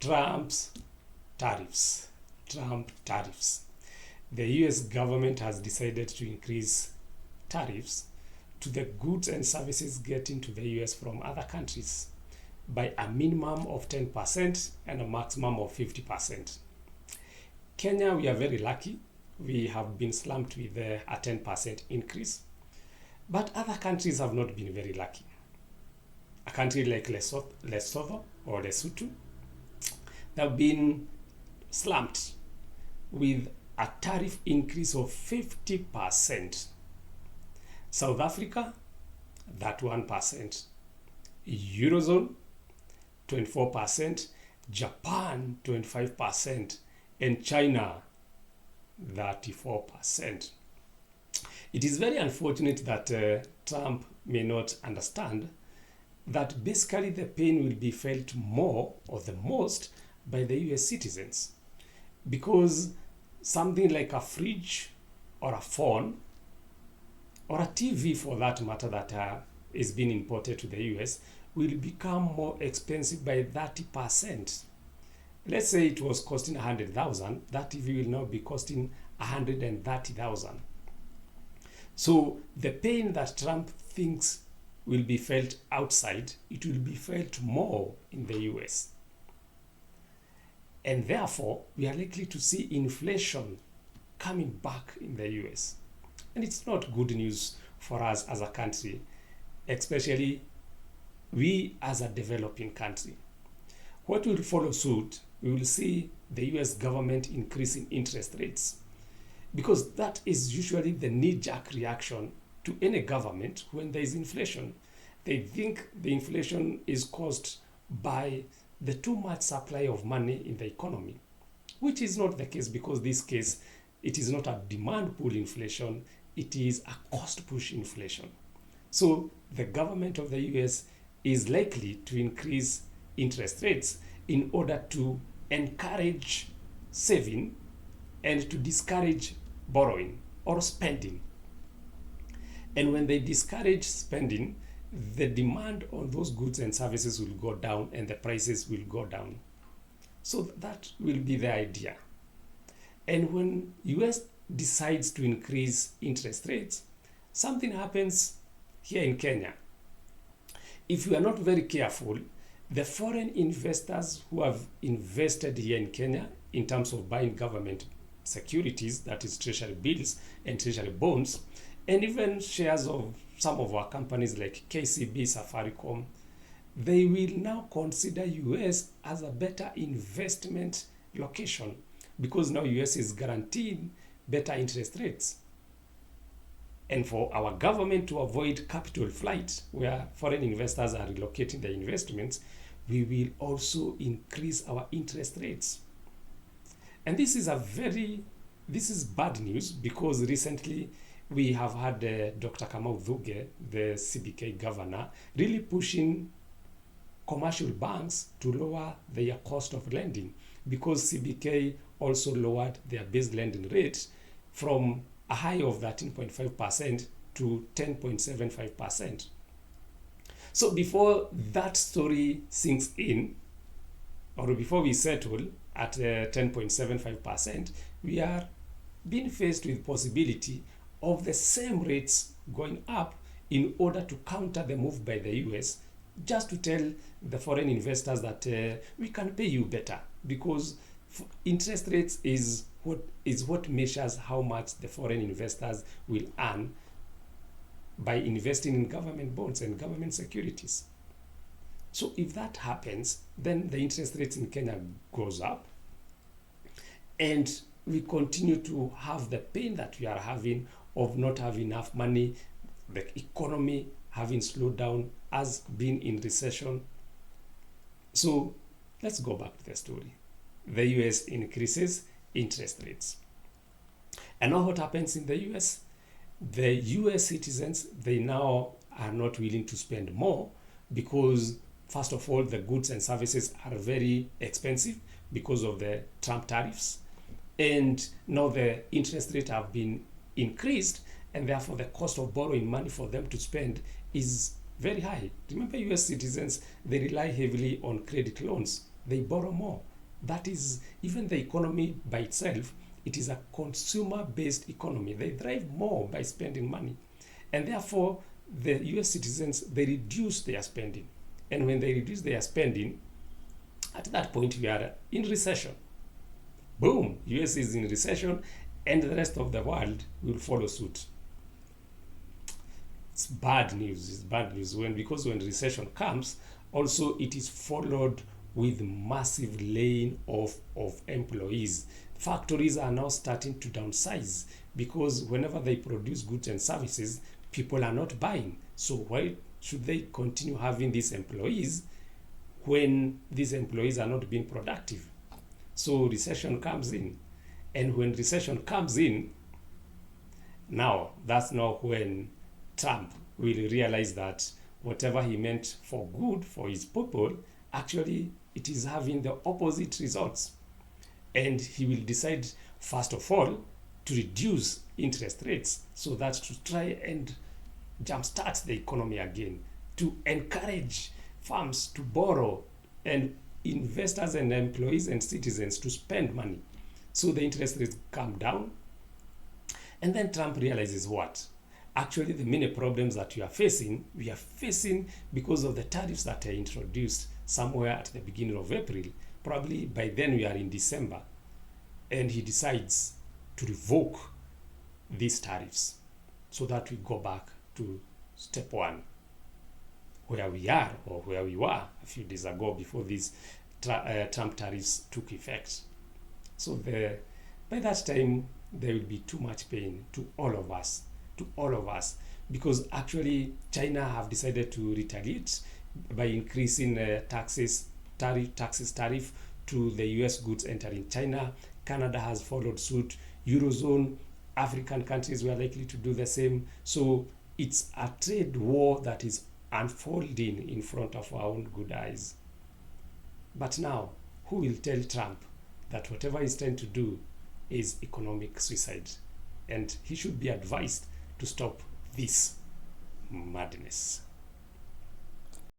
Trump's tariffs. Trump tariffs. The US government has decided to increase tariffs to the goods and services getting to the US from other countries by a minimum of 10% and a maximum of 50%. Kenya, we are very lucky. We have been slumped with a 10% increase. But other countries have not been very lucky. A country like Lesotho or Lesotho, they've been slumped with a tariff increase of 50%. South Africa, that 1%. Eurozone, 24%. Japan, 25%. And China, 34%. It is very unfortunate that Trump may not understand that basically the pain will be felt more or the most by the US citizens, because something like a fridge or a phone or a TV for that matter that is being imported to the US will become more expensive by 30%. Let's say it was costing 100,000, that TV will now be costing 130,000. So the pain that Trump thinks will be felt outside, it will be felt more in the US. And therefore, we are likely to see inflation coming back in the US. And it's not good news for us as a country, especially we as a developing country. What will follow suit, we will see the US government increasing interest rates, because that is usually the knee-jerk reaction to any government when there is inflation. They think the inflation is caused by the too much supply of money in the economy, which is not the case, because this case, it is not a demand pull inflation, it is a cost push inflation. So the government of the US is likely to increase interest rates in order to encourage saving and to discourage borrowing or spending. And when they discourage spending, the demand on those goods and services will go down and the prices will go down. So that will be the idea. And when US decides to increase interest rates, something happens here in Kenya. If we are not very careful, the foreign investors who have invested here in Kenya in terms of buying government securities, that is treasury bills and treasury bonds, and even shares of some of our companies like KCB, Safaricom, they will now consider US as a better investment location, because now US is guaranteeing better interest rates. And for our government to avoid capital flight, where foreign investors are relocating their investments, we will also increase our interest rates. And this is bad news, because recently we have had Dr. Kamau Thuge, the CBK governor, really pushing commercial banks to lower their cost of lending, because CBK also lowered their base lending rate from a high of 13.5% to 10.75%. So before that story sinks in, or before we settle at 10.75%, we are being faced with possibility of the same rates going up in order to counter the move by the US, just to tell the foreign investors that we can pay you better, because interest rates is what measures how much the foreign investors will earn by investing in government bonds and government securities. So if that happens, then the interest rates in Kenya goes up, and we continue to have the pain that we are having of not having enough money, the economy having slowed down, us being in recession. So let's go back to the story. The US increases interest rates. And now what happens in the US? The US citizens, they now are not willing to spend more, because first of all, the goods and services are very expensive because of the Trump tariffs. And now the interest rate have been increased, and therefore the cost of borrowing money for them to spend is very high. Remember, US citizens, they rely heavily on credit loans. They borrow more. That is, even the economy by itself, it is a consumer-based economy. They thrive more by spending money. And therefore, the US citizens, they reduce their spending. And when they reduce their spending, at that point, we are in recession. Boom, US is in recession, and the rest of the world will follow suit. It's bad news. It's bad news because when recession comes, also it is followed with massive laying off of employees. Factories are now starting to downsize because whenever they produce goods and services, people are not buying. So why should they continue having these employees when these employees are not being productive? So recession comes in. And when recession comes in, now that's not when Trump will realize that whatever he meant for good for his people, actually it is having the opposite results. And he will decide, first of all, to reduce interest rates so that to try and jumpstart the economy again, to encourage firms to borrow and investors and employees and citizens to spend money. So the interest rates come down. And then Trump realizes what? Actually, the many problems that we are facing because of the tariffs that are introduced somewhere at the beginning of April. Probably by then we are in December. And he decides to revoke these tariffs so that we go back to step one, where we are or where we were a few days ago before these Trump tariffs took effect. So by that time, there will be too much pain to all of us, because actually China have decided to retaliate by increasing tariff to the US goods entering China. Canada has followed suit. Eurozone, African countries were likely to do the same. So it's a trade war that is unfolding in front of our own good eyes. But now, who will tell Trump that whatever he's trying to do is economic suicide? And he should be advised to stop this madness.